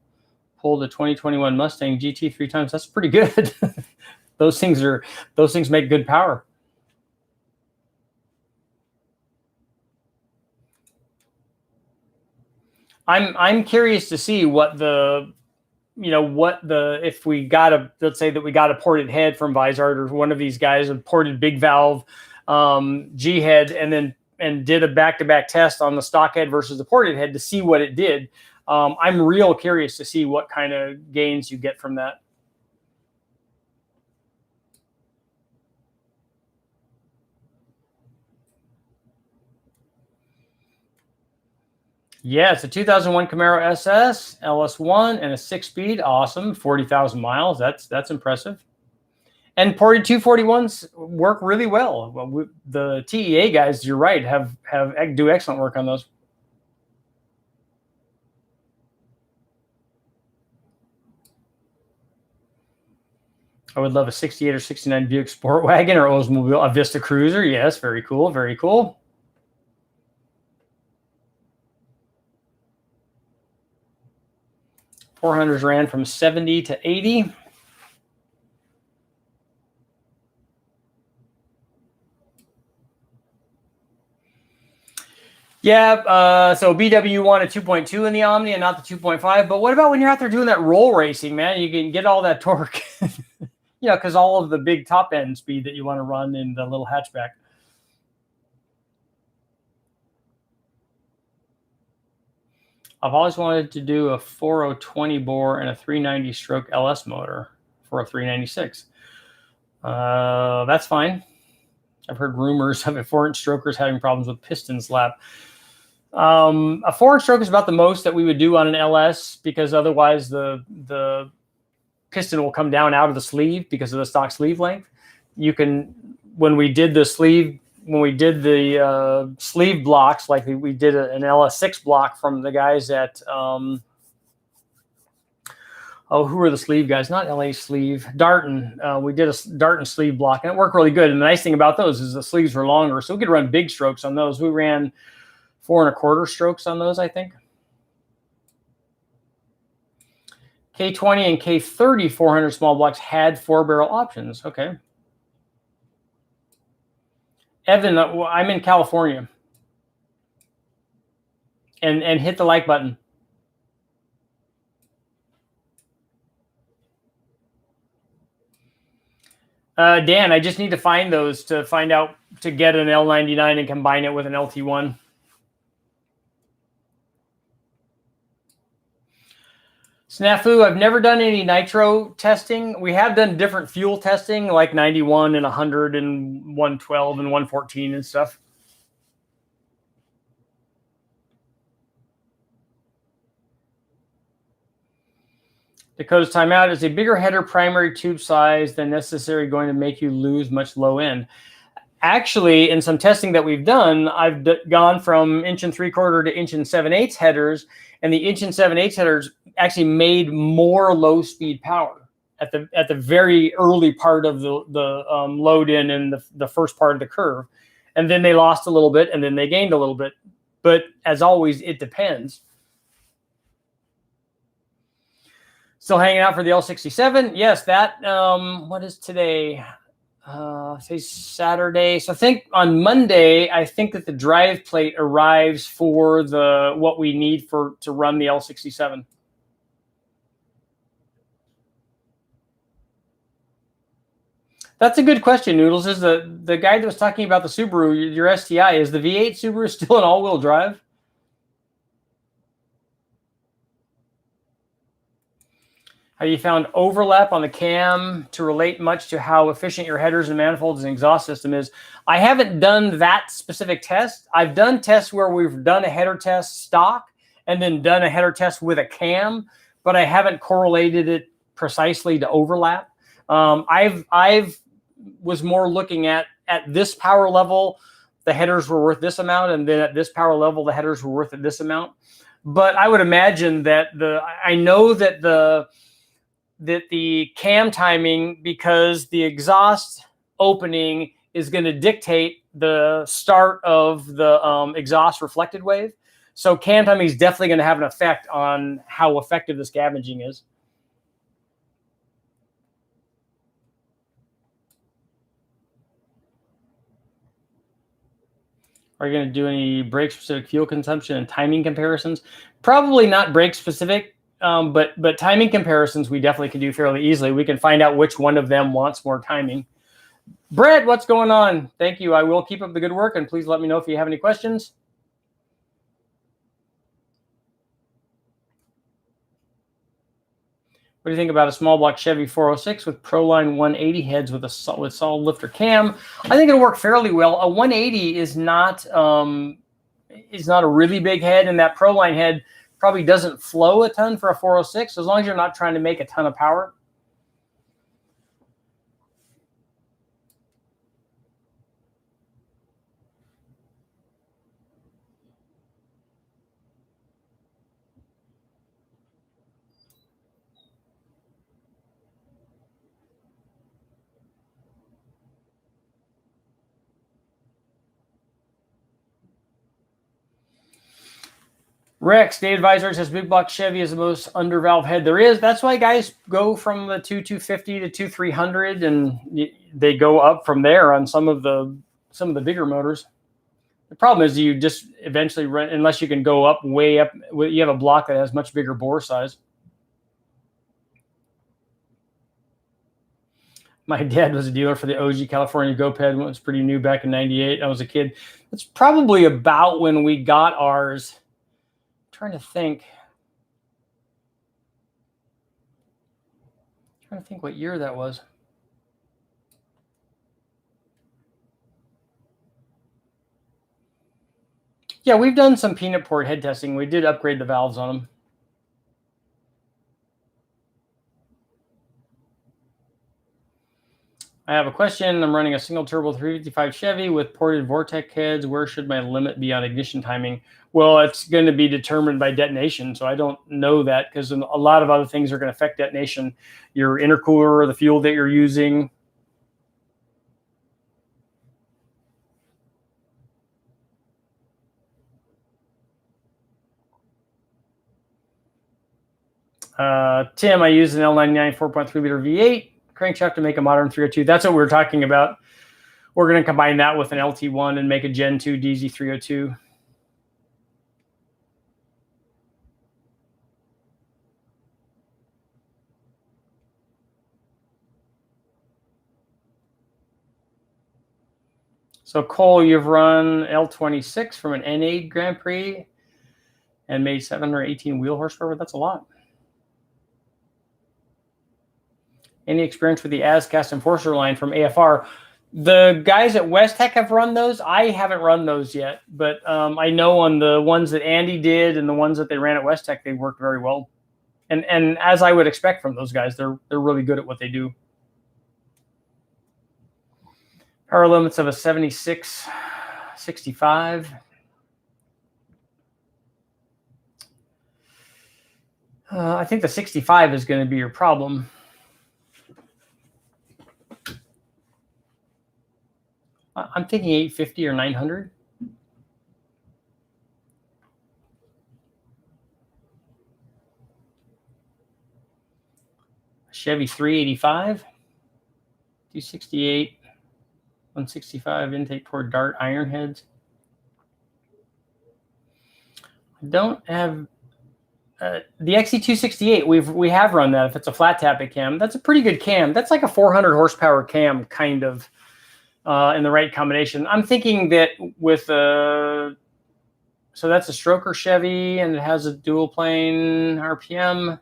Pulled a 2021 Mustang GT 3 times. That's pretty good. Those things make good power. I'm curious to see what the, if we got a, let's say that we got a ported head from VIZARD or one of these guys, a ported big valve G head, and did a back-to-back test on the stock head versus the ported head to see what it did. I'm real curious to see what kind of gains you get from that. Yeah, it's a 2001 Camaro SS, LS1, and a 6-speed. Awesome, 40,000 miles. That's impressive. And ported 241s work really well. The TEA guys, you're right, do excellent work on those. I would love a 68 or 69 Buick Sport Wagon or Oldsmobile, a Vista Cruiser. Yes, very cool, very cool. 400s ran from 70 to 80. Yeah, so BW wanted 2.2 in the Omni and not the 2.5. But what about when you're out there doing that roll racing, man? You can get all that torque, because all of the big top end speed that you want to run in the little hatchback. I've always wanted to do a 4020 bore and a 390 stroke LS motor for a 396. That's fine. I've heard rumors of 4-inch strokers having problems with piston slap. A 4-inch stroke is about the most that we would do on an LS, because otherwise the piston will come down out of the sleeve because of the stock sleeve length. When we did the sleeve blocks, like we did an LS6 block from the guys at who were the sleeve guys? Not LA Sleeve, Darton. We did a Darton sleeve block, and it worked really good. And the nice thing about those is the sleeves were longer, so we could run big strokes on those. We ran 4 1/4 strokes on those, I think. K20 and K30 400 small blocks had 4-barrel options. Okay. Evan, I'm in California. And hit the like button. Dan, I just need to find those to find out to get an L99 and combine it with an LT1. Snafu, I've never done any nitro testing. We have done different fuel testing, like 91 and 100 and 112 and 114 and stuff. Dakota's timeout, is a bigger header primary tube size than necessary going to make you lose much low end? Actually, in some testing that we've done, I've gone from 1 3/4 to 1 7/8 headers, and the 1 7/8 headers actually made more low speed power at the very early part of the load in the first part of the curve, and then they lost a little bit, and then they gained a little bit. But as always, it depends. Still hanging out for the L67? Yes, that, what is today? Say Saturday. So I think on Monday, I think that the drive plate arrives for what we need to run the L67. That's a good question, Noodles. Is the guy that was talking about the Subaru, your STI, is the V8 Subaru still an all-wheel drive? Have you found overlap on the cam to relate much to how efficient your headers and manifolds and exhaust system is? I haven't done that specific test. I've done tests where we've done a header test stock and then done a header test with a cam, but I haven't correlated it precisely to overlap. I've was more looking at this power level, the headers were worth this amount, and then at this power level, the headers were worth this amount. But I would imagine that I know that the cam timing, because the exhaust opening is going to dictate the start of the exhaust reflected wave. So cam timing is definitely going to have an effect on how effective the scavenging is. Are you going to do any brake-specific fuel consumption and timing comparisons? Probably not brake-specific. But timing comparisons we definitely can do fairly easily. We can find out which one of them wants more timing. Brett, what's going on? Thank you. I will keep up the good work, and please let me know if you have any questions. What do you think about a small block Chevy 406 with Proline 180 heads with solid lifter cam? I think it'll work fairly well. A 180 is not a really big head, and that Proline head probably doesn't flow a ton for a 406, as long as you're not trying to make a ton of power. Rex, David VIZARD'S says big block Chevy is the most under valve head there is. That's why guys go from the 250 to 300, and they go up from there on some of the bigger motors. The problem is you just eventually run, unless you can go up way up. You have a block that has much bigger bore size. My dad was a dealer for the OG California GoPed when it was pretty new back in '98. I was a kid. That's probably about when we got ours. I'm trying to think what year that was. Yeah, we've done some peanut port head testing. We did upgrade the valves on them. I have a question. I'm running a single turbo 355 Chevy with ported Vortec heads. Where should my limit be on ignition timing? Well, it's going to be determined by detonation. So I don't know that, because a lot of other things are going to affect detonation. Your intercooler, the fuel that you're using. Tim, I use an L99 4.3 liter V8 crankshaft to make a modern 302. That's what we're talking about. We're going to combine that with an LT1 and make a Gen 2 DZ 302. So Cole, you've run L26 from an N8 Grand Prix and made 718 wheel horsepower. That's a lot. Any experience with the ASCAST Enforcer line from AFR? The guys at Westech have run those. I haven't run those yet, but I know on the ones that Andy did and the ones that they ran at Westech, they worked very well. And as I would expect from those guys, they're really good at what they do. Power limits of a 76, 65. I think the 65 is going to be your problem. I'm thinking 850 or 900. Chevy 385, 268, 165 intake toward Dart iron heads. I don't have the XE268. We have run that. If it's a flat tappet cam, that's a pretty good cam. That's like a 400 horsepower cam, kind of, in the right combination. I'm thinking that with so that's a stroker Chevy, and it has a dual plane RPM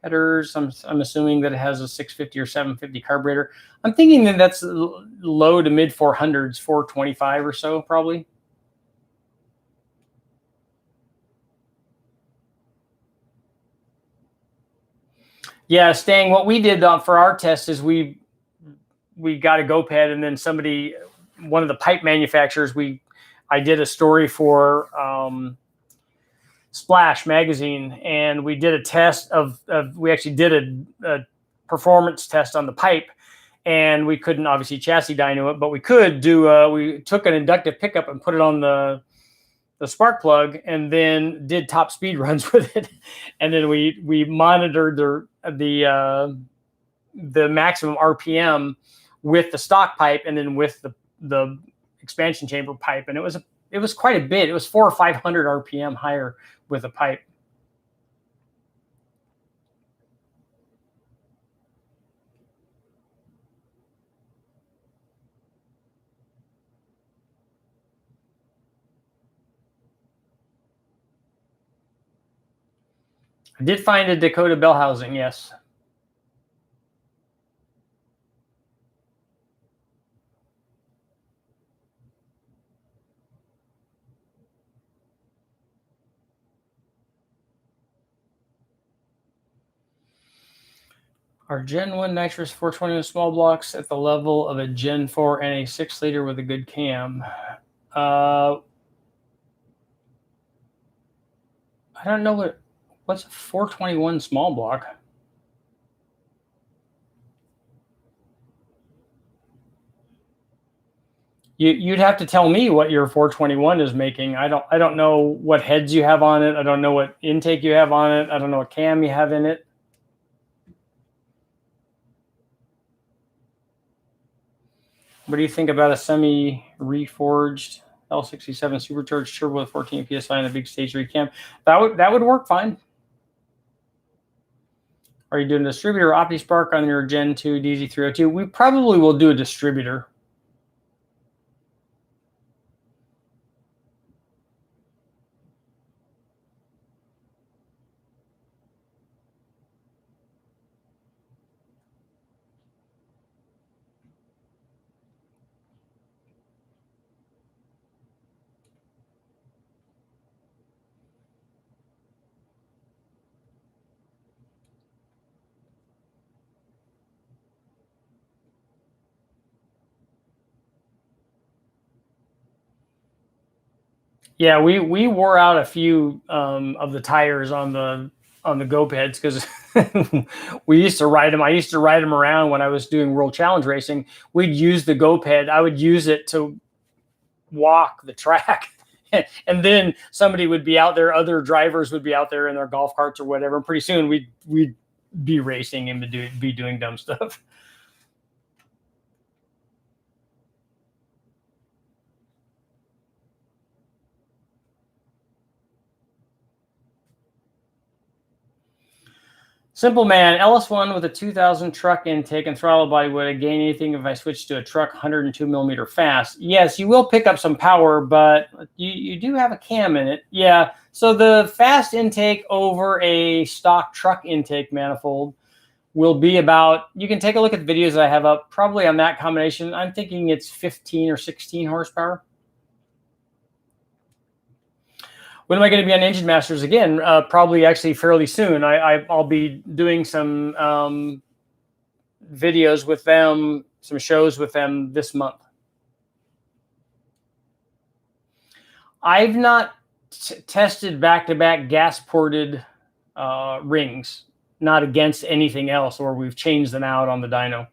headers. I'm assuming that it has a 650 or 750 carburetor. I'm thinking that that's low to mid 400s, 425 or so, probably. Yeah, Stang, what we did for our test is we got a GoPed, and then somebody, one of the pipe manufacturers, I did a story for Splash magazine, and we did a test we actually did a performance test on the pipe, and we couldn't obviously chassis dyno it, but we could do we took an inductive pickup and put it on the spark plug, and then did top speed runs with it, and then we monitored the maximum RPM with the stock pipe, and then with the expansion chamber pipe, and it was quite a bit. It was 400 or 500 RPM higher with a pipe. I did find a Dakota bell housing, yes. Are Gen 1 nitrous 421 small blocks at the level of a Gen 4 and a 6 liter with a good cam? I don't know what's a 421 small block. You'd have to tell me what your 421 is making. I don't know what heads you have on it. I don't know what intake you have on it. I don't know what cam you have in it. What do you think about a semi-reforged L67 supercharged turbo with 14 psi and a big stage 3 cam? That would work fine. Are you doing a distributor or OptiSpark on your Gen 2 DZ302? We probably will do a distributor. Yeah, we wore out a few of the tires on the Gope heads because we used to ride them. I used to ride them around when I was doing World Challenge racing. We'd use the Gope head. I would use it to walk the track. And then somebody would be out there, other drivers would be out there in their golf carts or whatever. And pretty soon we'd be racing and be doing dumb stuff. Simple man, LS1 with a 2000 truck intake and throttle body. Would I gain anything if I switch to a truck 102 millimeter fast? Yes, you will pick up some power, but you do have a cam in it. Yeah, so the fast intake over a stock truck intake manifold will be about, you can take a look at the videos that I have up, probably on that combination. I'm thinking it's 15 or 16 horsepower. When am I going to be on Engine Masters again? Probably actually fairly soon. I'll be doing some videos with them, some shows with them this month. I've not tested back-to-back gas-ported rings, not against anything else, or we've changed them out on the dyno.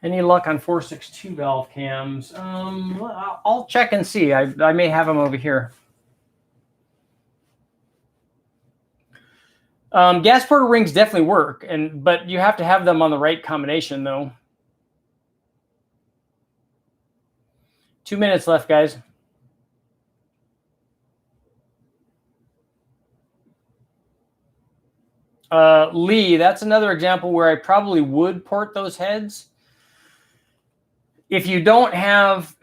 Any luck on 462 valve cams? I'll check and see. I may have them over here. Gas porter rings definitely work, but you have to have them on the right combination, though. 2 minutes left, guys. Lee, that's another example where I probably would port those heads. If you don't have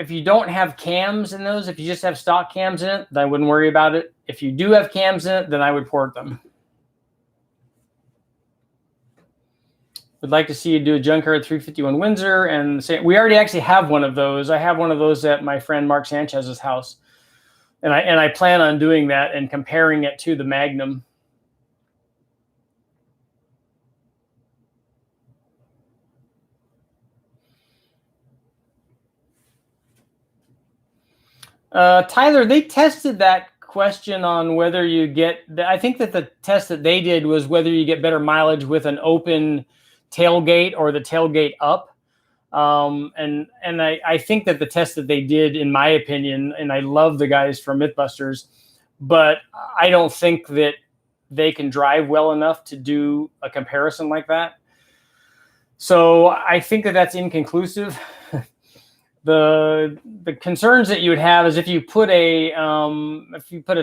cams in those, if you just have stock cams in it, then I wouldn't worry about it. If you do have cams in it, then I would port them. Would like to see you do a junkyard 351 Windsor, and say we already actually have one of those. I have one of those at my friend Mark Sanchez's house, and I plan on doing that and comparing it to the Magnum. Tyler, they tested that question on whether you get, I think that the test that they did was whether you get better mileage with an open tailgate or the tailgate up. And I think that the test that they did, in my opinion, and I love the guys from Mythbusters, but I don't think that they can drive well enough to do a comparison like that. So I think that that's inconclusive. The concerns that you would have is if you put a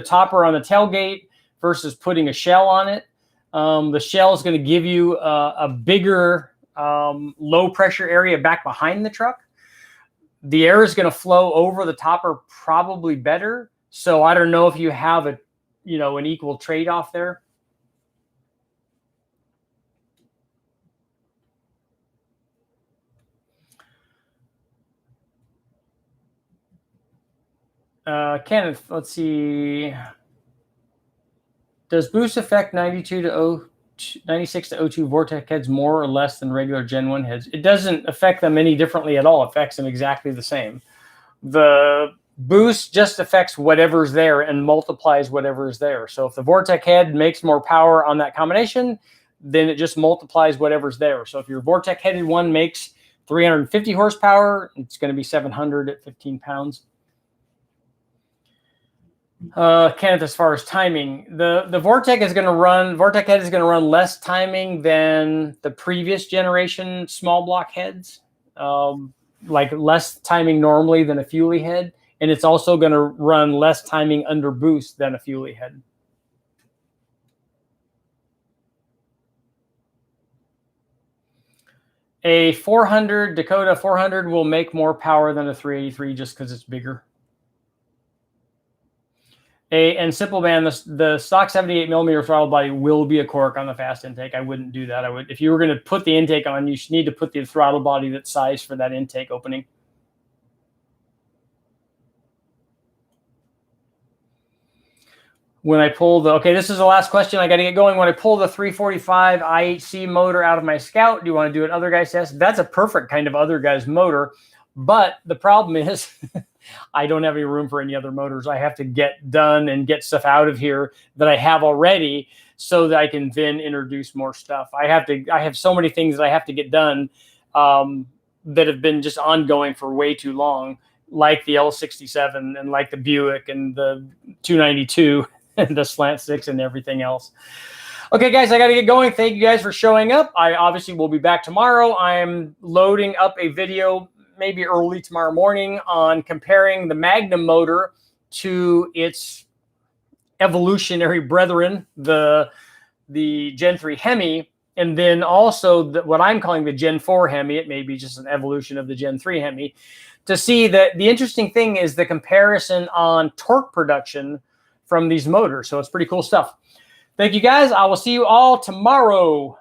topper on the tailgate versus putting a shell on it. The shell is going to give you a bigger low pressure area back behind the truck. The air is going to flow over the topper probably better. So I don't know if you have an equal trade-off there. Kenneth, let's see. Does boost affect 96 to 02 Vortec heads more or less than regular Gen 1 heads? It doesn't affect them any differently at all. It affects them exactly the same. The boost just affects whatever's there and multiplies whatever is there. So if the Vortec head makes more power on that combination, then it just multiplies whatever's there. So if your Vortec headed one makes 350 horsepower, it's going to be 700 at 15 pounds. Kenneth, as far as timing, the Vortec is going to run, Vortec head is going to run less timing than the previous generation small block heads, like less timing normally than a Fuelie head. And it's also going to run less timing under boost than a Fuelie head. A 400 Dakota 400 will make more power than a 383 just because it's bigger. And Simple Man, the stock 78 millimeter throttle body will be a cork on the fast intake. I wouldn't do that. I would, if you were going to put the intake on, you need to put the throttle body that's sized for that intake opening. When I pull the, okay, this is the last question. I got to get going. When I pull the 345 IHC motor out of my Scout, do you want to do an other guy's test? That's a perfect kind of other guy's motor. But the problem is I don't have any room for any other motors. I have to get done and get stuff out of here that I have already so that I can then introduce more stuff. I have so many things that I have to get done that have been just ongoing for way too long, like the L67 and like the Buick and the 292 and the Slant 6 and everything else. Okay, guys, I got to get going. Thank you guys for showing up. I obviously will be back tomorrow. I'm loading up a video maybe early tomorrow morning on comparing the Magnum motor to its evolutionary brethren, the Gen 3 Hemi, and then also what I'm calling the Gen 4 Hemi. It may be just an evolution of the Gen 3 Hemi. To see that the interesting thing is the comparison on torque production from these motors. So it's pretty cool stuff. Thank you, guys. I will see you all tomorrow.